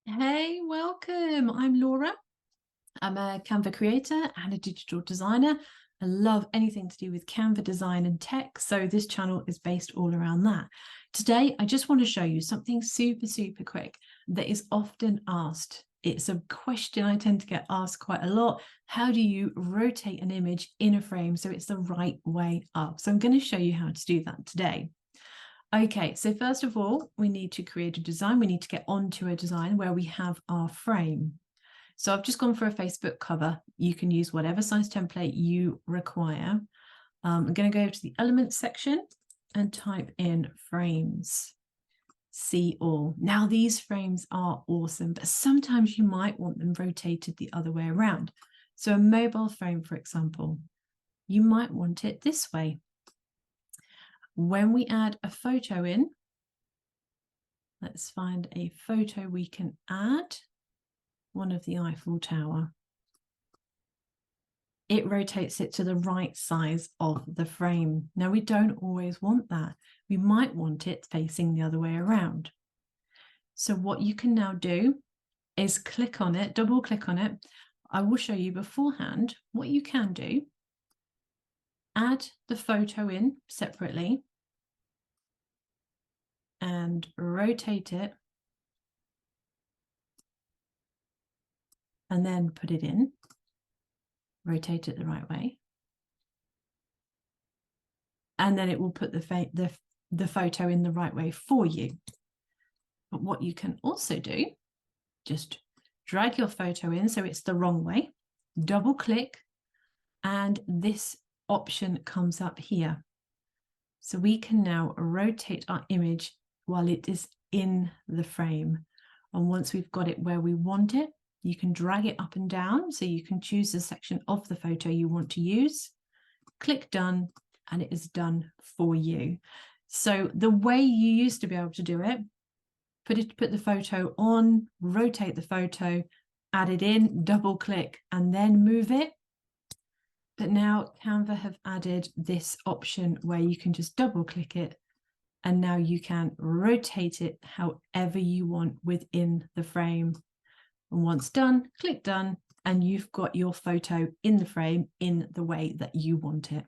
Hey, welcome. I'm Laura. I'm a Canva creator and a digital designer. I love anything to do with Canva design and tech, so this channel is based all around that. Today, I just want to show you something super quick that is often asked. It's a question I tend to get asked quite a lot. How do you rotate an image in a frame so it's the right way up? So I'm going to show you how to do that today. Okay, so first of all, we need to create a design. We need to get onto a design where we have our frame. So I've just gone for a Facebook cover. You can use whatever size template you require. I'm going to go to the elements section and type in frames. See all. Now these frames are awesome, but sometimes you might want them rotated the other way around. So a mobile frame, for example, you might want it this way. When we add a photo in, let's find a photo we can add, one of the Eiffel Tower. It rotates it to the right size of the frame. Now, we don't always want that. We might want it facing the other way around. So what you can now do is click on it, double click on it. I will show you beforehand what you can do. Add the photo in separately and rotate it and then put it in, rotate it the right way. And then it will put the photo in the right way for you. But what you can also do, just drag your photo in so it's the wrong way, double click, and this option comes up here. So we can now rotate our image while it is in the frame. And once we've got it where we want it, you can drag it up and down. So you can choose the section of the photo you want to use, click done, and it is done for you. So the way you used to be able to do it, put the photo on, rotate the photo, add it in, double click, and then move it. But now Canva have added this option where you can just double click it, and now you can rotate it however you want within the frame. And once done, click done, and you've got your photo in the frame in the way that you want it.